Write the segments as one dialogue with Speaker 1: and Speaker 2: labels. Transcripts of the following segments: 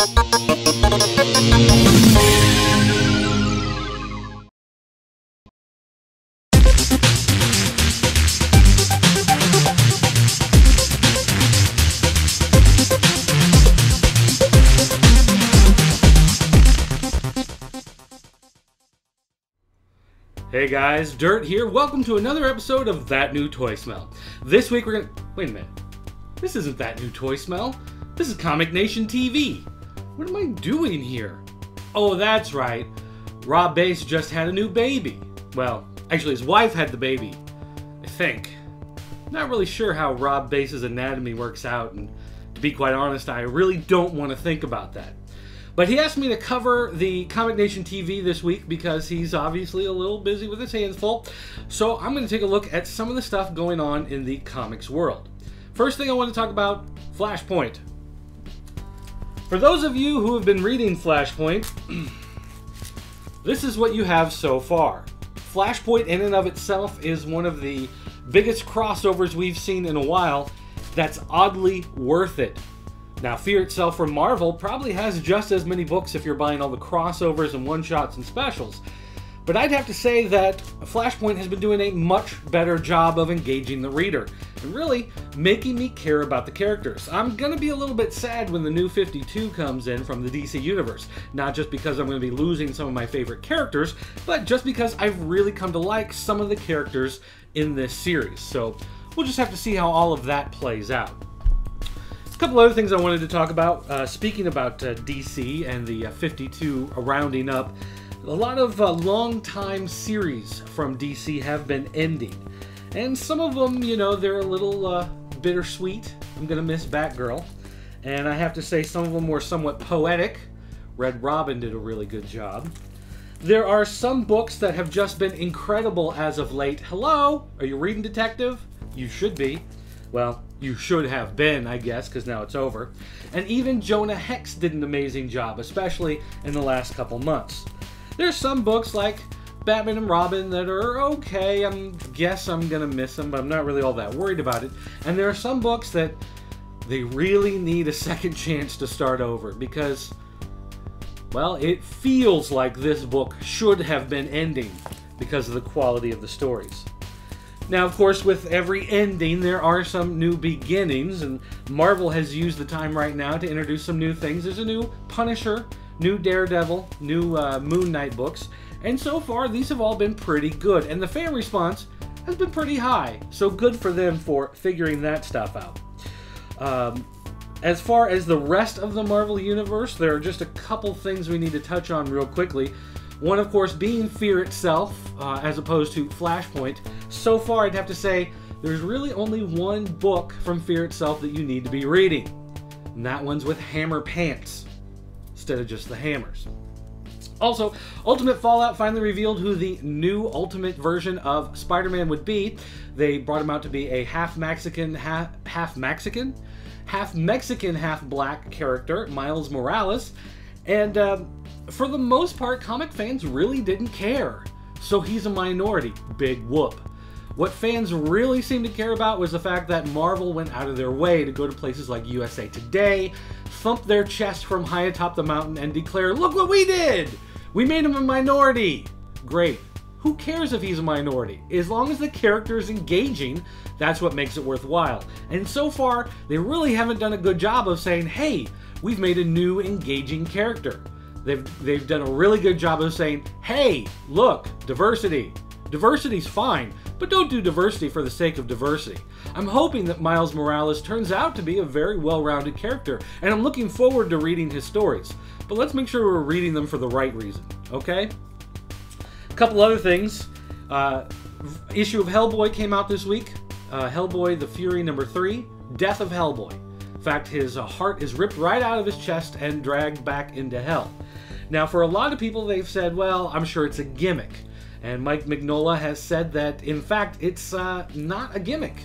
Speaker 1: Hey guys, Dirt here. Welcome to another episode of That New Toy Smell. This week we're gonna... Wait a minute. This isn't That New Toy Smell. This is Comic Nation TV. What am I doing here? Oh, that's right. Rob Bass just had a new baby. Well, actually his wife had the baby, I think. Not really sure how Rob Bass's anatomy works out, and to be quite honest, I really don't want to think about that. But he asked me to cover the Comic Nation TV this week because he's obviously a little busy with his hands full. So I'm going to take a look at some of the stuff going on in the comics world. First thing I want to talk about, Flashpoint. For those of you who have been reading Flashpoint, this is what you have so far. Flashpoint in and of itself is one of the biggest crossovers we've seen in a while that's oddly worth it. Now, Fear itself from Marvel probably has just as many books if you're buying all the crossovers and one-shots and specials. But I'd have to say that Flashpoint has been doing a much better job of engaging the reader and really making me care about the characters. I'm going to be a little bit sad when the new 52 comes in from the DC Universe. Not just because I'm going to be losing some of my favorite characters, but just because I've really come to like some of the characters in this series. So we'll just have to see how all of that plays out. A couple other things I wanted to talk about. Speaking about DC and the 52 rounding up, a lot of long-time series from DC have been ending. And some of them, you know, they're a little bittersweet. I'm going to miss Batgirl. And I have to say some of them were somewhat poetic. Red Robin did a really good job. There are some books that have just been incredible as of late. Hello? Are you reading Detective? You should be. Well, you should have been, I guess, because now it's over. And even Jonah Hex did an amazing job, especially in the last couple months. There's some books like Batman and Robin that are okay. I guess I'm going to miss them, but I'm not really all that worried about it. And there are some books that they really need a second chance to start over because, well, it feels like this book should have been ending because of the quality of the stories. Now, of course, with every ending, there are some new beginnings, and Marvel has used the time right now to introduce some new things. There's a new Punisher, new Daredevil, new Moon Knight books, and so far, these have all been pretty good, and the fan response has been pretty high, so good for them for figuring that stuff out. As far as the rest of the Marvel Universe, there are just a couple things we need to touch on real quickly. One, of course, being Fear itself, as opposed to Flashpoint. So far, I'd have to say, there's really only one book from Fear itself that you need to be reading. And that one's with Hammer Pants, instead of just the hammers. Also, Ultimate Fallout finally revealed who the new Ultimate version of Spider-Man would be. They brought him out to be a half Mexican, half black character, Miles Morales. And for the most part, comic fans really didn't care. So he's a minority. Big whoop. What fans really seemed to care about was the fact that Marvel went out of their way to go to places like USA Today, thump their chest from high atop the mountain, and declare, "Look what we did! We made him a minority!" Great. Who cares if he's a minority? As long as the character is engaging, that's what makes it worthwhile. And so far, they really haven't done a good job of saying, hey, we've made a new engaging character. They've done a really good job of saying, hey, look, diversity. Diversity's fine, but don't do diversity for the sake of diversity. I'm hoping that Miles Morales turns out to be a very well-rounded character, and I'm looking forward to reading his stories. But let's make sure we're reading them for the right reason, okay? A couple other things. Issue of Hellboy came out this week. Hellboy the Fury #3, Death of Hellboy. In fact, his heart is ripped right out of his chest and dragged back into hell. Now, for a lot of people, they've said, well, I'm sure it's a gimmick. And Mike Mignola has said that, in fact, it's not a gimmick.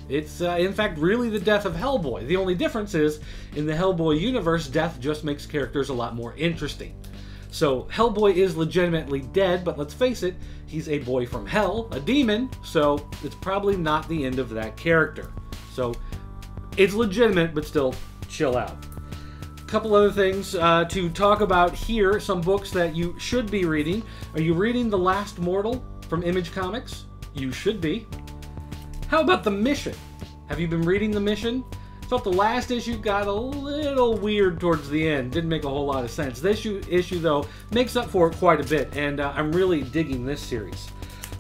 Speaker 1: It's, in fact, really the death of Hellboy. The only difference is, in the Hellboy universe, death just makes characters a lot more interesting. So, Hellboy is legitimately dead, but let's face it, he's a boy from hell, a demon, so it's probably not the end of that character. So, it's legitimate, but still, chill out. couple other things to talk about here. Some books that you should be reading. Are you reading The Last Mortal from Image Comics? You should be. How about The Mission? Have you been reading The Mission? I thought the last issue got a little weird towards the end. Didn't make a whole lot of sense. This issue though, makes up for it quite a bit, and I'm really digging this series.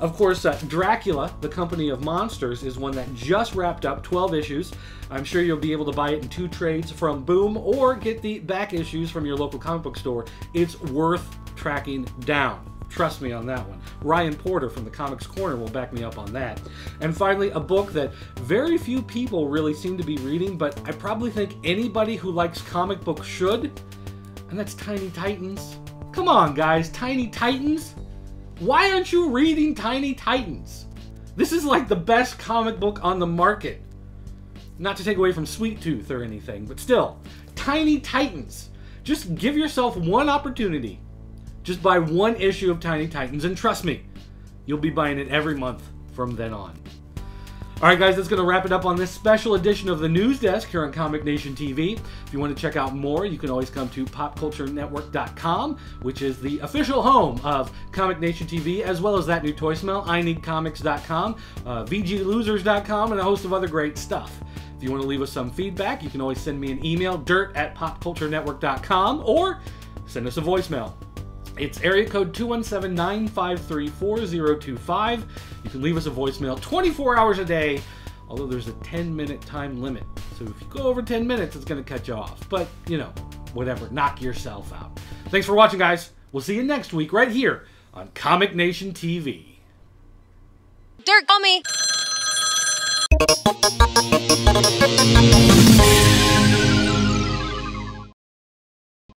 Speaker 1: Of course, Dracula, the Company of Monsters, is one that just wrapped up, 12 issues. I'm sure you'll be able to buy it in 2 trades from Boom, or get the back issues from your local comic book store. It's worth tracking down. Trust me on that one. Ryan Porter from the Comics Corner will back me up on that. And finally, a book that very few people really seem to be reading, but I probably think anybody who likes comic books should, and that's Tiny Titans. Come on, guys, Tiny Titans? Why aren't you reading Tiny Titans? This is like the best comic book on the market. Not to take away from Sweet Tooth or anything, but still, Tiny Titans. Just give yourself one opportunity. Just buy 1 issue of Tiny Titans, and trust me, you'll be buying it every month from then on. Alright guys, that's going to wrap it up on this special edition of the News Desk here on Comic Nation TV. If you want to check out more, you can always come to popculturenetwork.com, which is the official home of Comic Nation TV, as well as That New Toy Smell, ineedcomics.com, VGLosers.com, and a host of other great stuff. If you want to leave us some feedback, you can always send me an email, dirt@popculturenetwork.com, or send us a voicemail. It's area code 217-953-4025. You can leave us a voicemail 24 hours a day, although there's a 10-minute time limit. So if you go over 10 minutes, it's going to cut you off. But, you know, whatever. Knock yourself out. Thanks for watching, guys. We'll see you next week right here on Comic Nation TV.
Speaker 2: Dirt, call me.